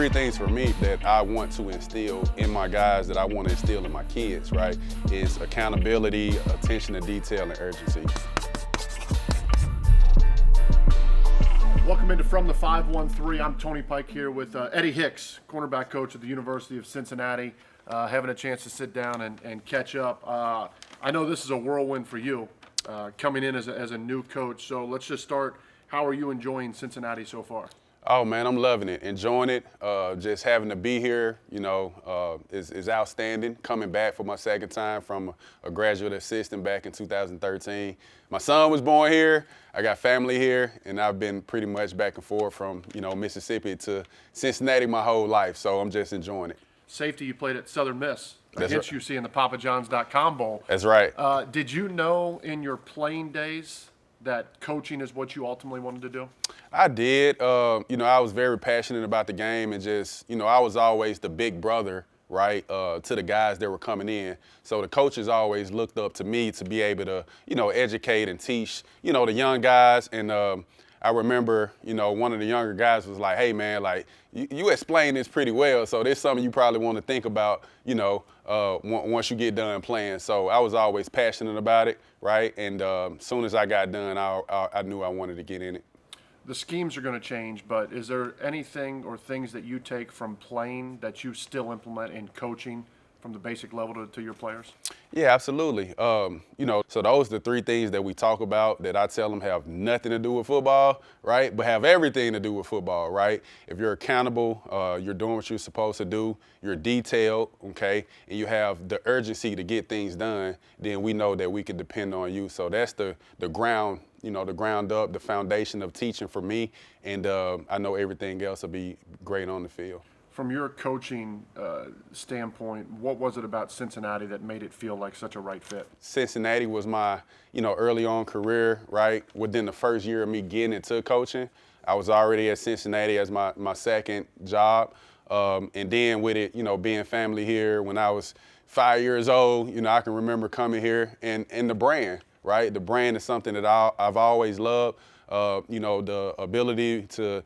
three things for me that I want to instill in my guys, that I want to instill in my kids, right, is accountability, attention to detail, and urgency. Welcome into From the 513. I'm Tony Pike here with Eddie Hicks, cornerback coach at the University of Cincinnati, having a chance to sit down and catch up. I know this is a whirlwind for you, coming in as a new coach. So let's just start. How are you enjoying Cincinnati so far? Oh, man, I'm loving it, enjoying it. Just having to be here, is outstanding. Coming back for my second time from a graduate assistant back in 2013. My son was born here. I got family here, and I've been pretty much back and forth from, Mississippi to Cincinnati my whole life. So I'm just enjoying it. Safety, you played at Southern Miss That's against right. UC in the PapaJohns.com Bowl. That's right. Did you know in your playing days that coaching is what you ultimately wanted to do? I did. I was very passionate about the game, and just, I was always the big brother, right, to the guys that were coming in. So the coaches always looked up to me to be able to, educate and teach, the young guys. And I remember, one of the younger guys was like, hey, man, like, you explain this pretty well, so there's something you probably want to think about, once you get done playing. So I was always passionate about it, right? And as soon as I got done, I knew I wanted to get in it. The schemes are going to change, but is there anything or things that you take from playing that you still implement in coaching from the basic level to your players? Yeah, absolutely. So those are the three things that we talk about that I tell them have nothing to do with football, right? But have everything to do with football, right? If you're accountable, you're doing what you're supposed to do, you're detailed, okay, and you have the urgency to get things done, then we know that we can depend on you. So that's the ground, the ground up, the foundation of teaching for me, and I know everything else will be great on the field. From your coaching standpoint, what was it about Cincinnati that made it feel like such a right fit? Cincinnati was my, early on career, right? Within the first year of me getting into coaching, I was already at Cincinnati as my second job. And then with it, being family here, when I was 5 years old, I can remember coming here and the brand, right? The brand is something that I've always loved. The ability to,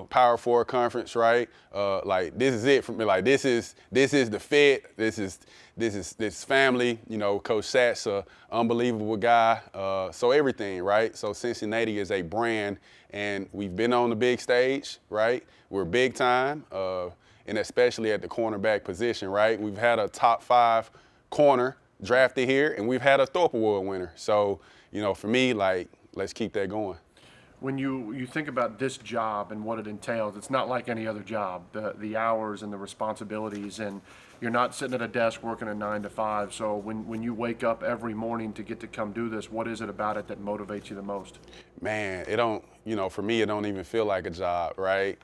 Power Four conference, right? Like, this is it for me. Like, this is the fit. This is family. Coach Satt's a unbelievable guy. So everything, right? So Cincinnati is a brand, and we've been on the big stage, right? We're big time, and especially at the cornerback position, right? We've had a top 5 corner drafted here, and we've had a Thorpe Award winner. So, for me, like, let's keep that going. When you think about this job and what it entails, it's not like any other job. The hours and the responsibilities, and you're not sitting at a desk working a 9 to 5. So when you wake up every morning to get to come do this, what is it about it that motivates you the most? Man, it don't, for me, it don't even feel like a job, right?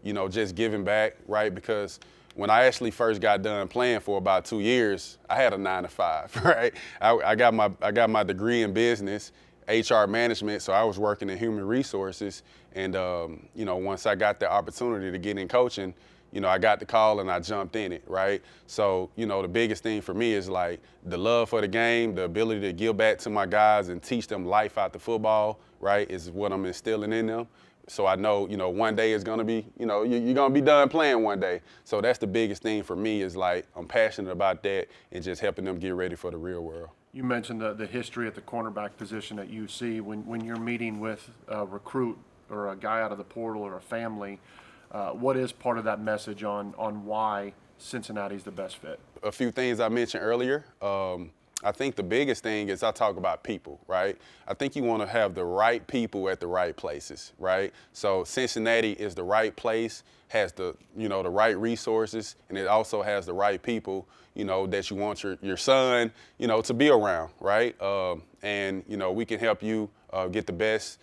Just giving back, right? Because when I actually first got done playing for about 2 years, I had a 9 to 5, right? I got my degree in business, HR management, so I was working in human resources, and once I got the opportunity to get in coaching, I got the call and I jumped in it, right? So, the biggest thing for me is like the love for the game, the ability to give back to my guys and teach them life out the football, right, is what I'm instilling in them. So I know, one day is gonna be, you're gonna be done playing one day. So that's the biggest thing for me, is like, I'm passionate about that and just helping them get ready for the real world. You mentioned the history at the cornerback position at UC. When you're meeting with a recruit or a guy out of the portal or a family, what is part of that message on why Cincinnati's the best fit? A few things I mentioned earlier. I think the biggest thing is I talk about people, right? I think you want to have the right people at the right places, right? So Cincinnati is the right place, has the, the right resources, and it also has the right people, that you want your son, to be around, right? And we can help you get the best,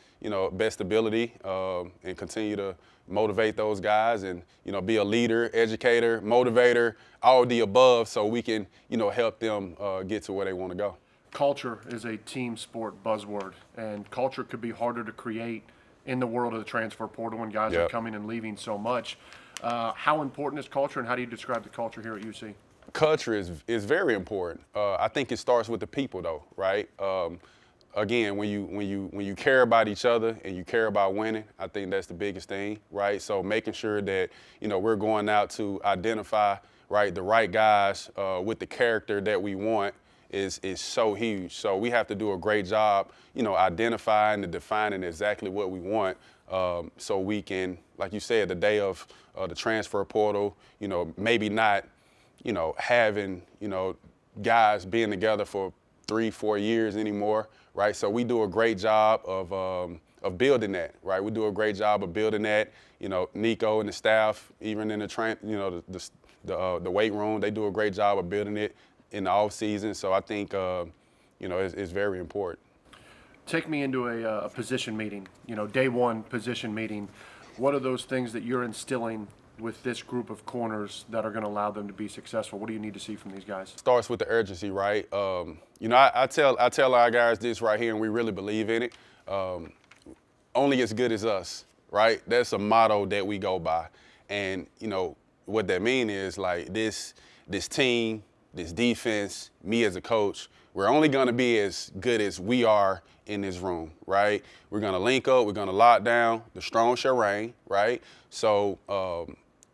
best ability, and continue to motivate those guys and, be a leader, educator, motivator, all the above, so we can, help them get to where they want to go. Culture is a team sport buzzword, and culture could be harder to create in the world of the transfer portal when guys are coming and leaving so much. How important is culture, and how do you describe the culture here at UC? Culture is very important. I think it starts with the people, though, right? again, when you care about each other and you care about winning, I think that's the biggest thing, right? So making sure that, we're going out to identify, right, the right guys with the character that we want is so huge. So we have to do a great job, identifying and defining exactly what we want, so we can, like you said, the day of the transfer portal, maybe not, having, guys being together for 3-4 years anymore, right? So we do a great job of building that, right? We do a great job of building that. Nico and the staff, even in the weight room, they do a great job of building it in the off season. So I think it's very important. Take me into a position meeting, day one position meeting. What are those things that you're instilling with this group of corners that are going to allow them to be successful? What do you need to see from these guys? Starts with the urgency, right? I tell our guys this right here, and we really believe in it. Only as good as us, right? That's a motto that we go by. And, what that means is like this team, this defense, me as a coach, we're only going to be as good as we are in this room, right? We're going to link up. We're going to lock down. The strong shall reign, right? So,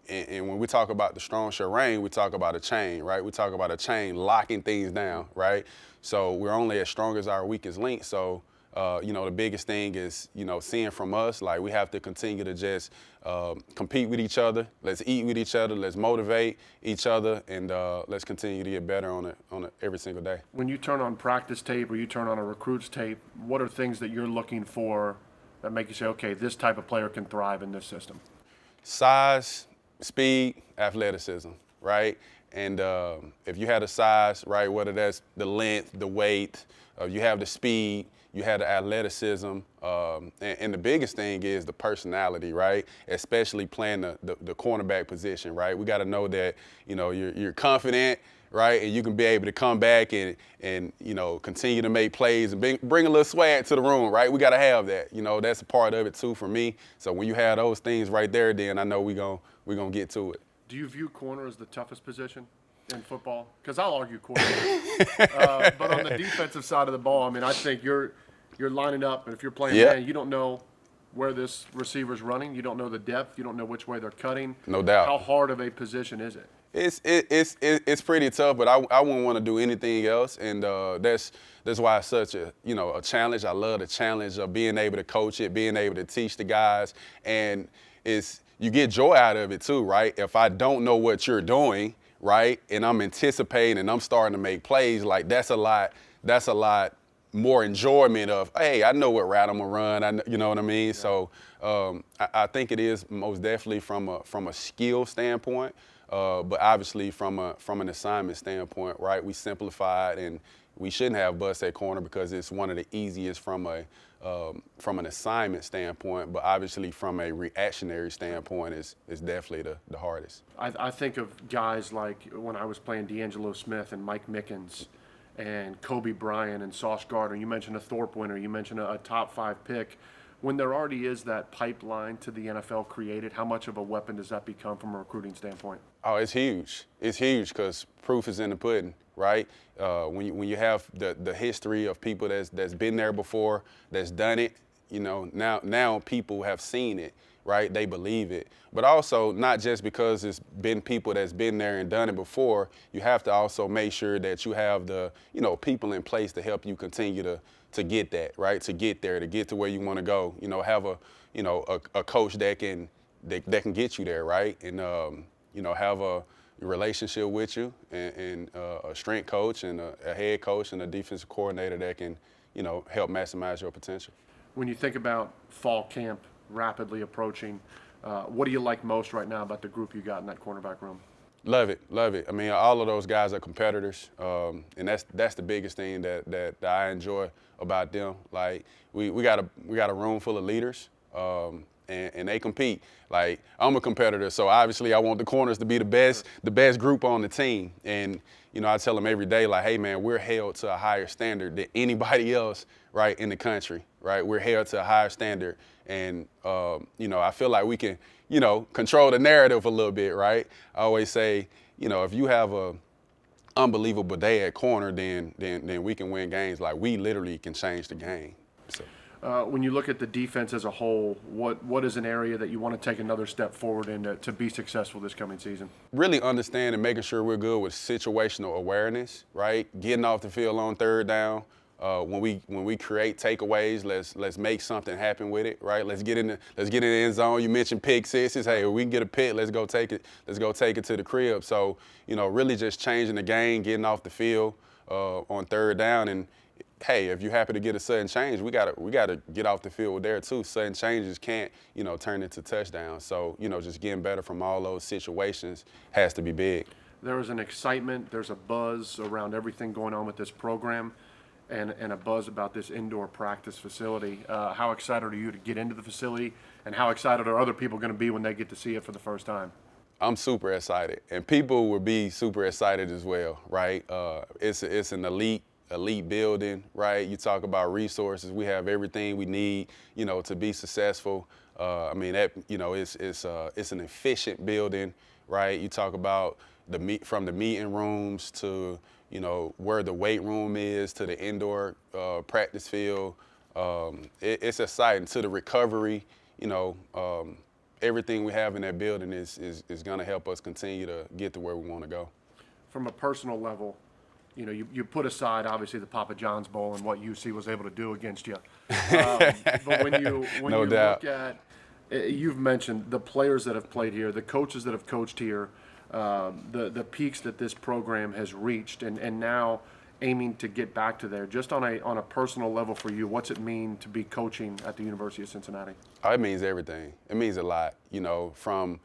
and when we talk about the strong shall reign, we talk about a chain, right? We talk about a chain locking things down, right? So we're only as strong as our weakest link. So, the biggest thing is, seeing from us, like we have to continue to just compete with each other. Let's eat with each other. Let's motivate each other, and let's continue to get better on it every single day. When you turn on practice tape or you turn on a recruit's tape, what are things that you're looking for that make you say, okay, this type of player can thrive in this system? Size, speed, athleticism, right? And if you have the size, right, whether that's the length, the weight, you have the speed, you have the athleticism, and the biggest thing is the personality, right? Especially playing the cornerback position, right? We got to know that, you're confident, right? And you can be able to come back and continue to make plays and bring a little swag to the room, right? We got to have that. That's a part of it too for me. So when you have those things right there, then I know we're gonna get to it. Do you view corner as the toughest position in football? Because I'll argue quarterback. But on the defensive side of the ball, I mean, I think you're lining up, and if you're playing man, you don't know where this receiver's running. You don't know the depth. You don't know which way they're cutting. No doubt. How hard of a position is it? It's pretty tough, but I wouldn't want to do anything else, and that's why it's such a challenge. I love the challenge of being able to coach it, being able to teach the guys, and you get joy out of it too, right? If I don't know what you're doing, right, and I'm anticipating and I'm starting to make plays, like that's a lot more enjoyment of, hey, I know what route I'm gonna run. You know what I mean? Yeah. So I think it is most definitely from a skill standpoint, but obviously from an assignment standpoint, right? We simplified, and we shouldn't have bust at corner because it's one of the easiest from an assignment standpoint, but obviously from a reactionary standpoint is definitely the hardest. I think of guys like when I was playing D'Angelo Smith and Mike Mickens and Kobe Bryant and Sauce Gardner. You mentioned a Thorpe winner. You mentioned a top 5 pick. When there already is that pipeline to the NFL created, how much of a weapon does that become from a recruiting standpoint? Oh, it's huge. It's huge because proof is in the pudding, right? When you have the history of people that's been there before, that's done it, now people have seen it, right? They believe it. But also, not just because it's been people that's been there and done it before, you have to also make sure that you have the, people in place to help you continue to get that, right? To get there, to get to where you want to go. Have a coach that can get you there, right? And have a relationship with you, and a strength coach and a head coach and a defensive coordinator that can, help maximize your potential. When you think about fall camp rapidly approaching, what do you like most right now about the group you got in that cornerback room? Love it. I mean, all of those guys are competitors, and that's the biggest thing that I enjoy about them. Like we got a room full of leaders, and they compete. Like I'm a competitor, so obviously I want the corners to be the best group on the team. And I tell them every day, like, hey man, we're held to a higher standard than anybody else, right, in the country, right? We're held to a higher standard, and I feel like we can, control the narrative a little bit, right? I always say, if you have unbelievable day at corner, then we can win games. Like, we literally can change the game. So. When you look at the defense as a whole, what is an area that you want to take another step forward in to be successful this coming season? Really understanding, making sure we're good with situational awareness, right? Getting off the field on third down. When we create takeaways, let's make something happen with it, right? Let's get in the end zone. You mentioned pick sixes. Hey, if we can get a pick, let's go take it. Let's go take it to the crib. So, really just changing the game, getting off the field on third down, and hey, if you're happy to get a sudden change, we gotta get off the field there too. Sudden changes can't, turn into touchdowns. So, just getting better from all those situations has to be big. There is an excitement, there's a buzz around everything going on with this program, and a buzz about this indoor practice facility. How excited are you to get into the facility, and how excited are other people going to be when they get to see it for the first time? I'm super excited, and people will be super excited as well, right? It's an elite building, right? You talk about resources. We have everything we need, to be successful. It's an efficient building, right? You talk about from the meeting rooms to, where the weight room is to the indoor practice field. It's exciting. To the recovery, everything we have in that building is going to help us continue to get to where we want to go. From a personal level, you put aside obviously the Papa John's Bowl and what UC was able to do against you. But when you look at, you've mentioned the players that have played here, the coaches that have coached here, the peaks that this program has reached, and now aiming to get back to there. Just on a personal level for you, what's it mean to be coaching at the University of Cincinnati? It means everything. It means a lot. From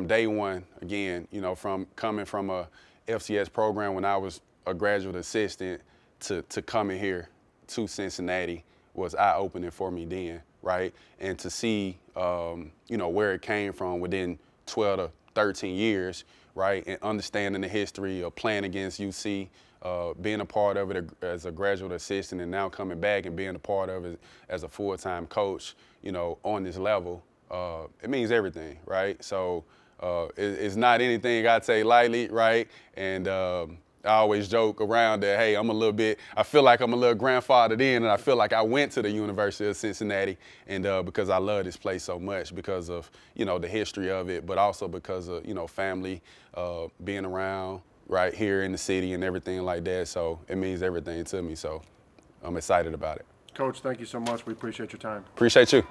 day one, again, from coming from a FCS program when I was a graduate assistant to coming here to Cincinnati was eye-opening for me then, right? And to see, where it came from within 12 to 13 years, right? And understanding the history of playing against UC, being a part of it as a graduate assistant, and now coming back and being a part of it as a full-time coach, on this level, it means everything, right? So it's not anything I take lightly, right? And I always joke around that, hey, I feel like I'm a little grandfathered in, and I feel like I went to the University of Cincinnati, and because I love this place so much because of, the history of it, but also because of, family, being around right here in the city and everything like that. So it means everything to me. So I'm excited about it. Coach, thank you so much. We appreciate your time. Appreciate you.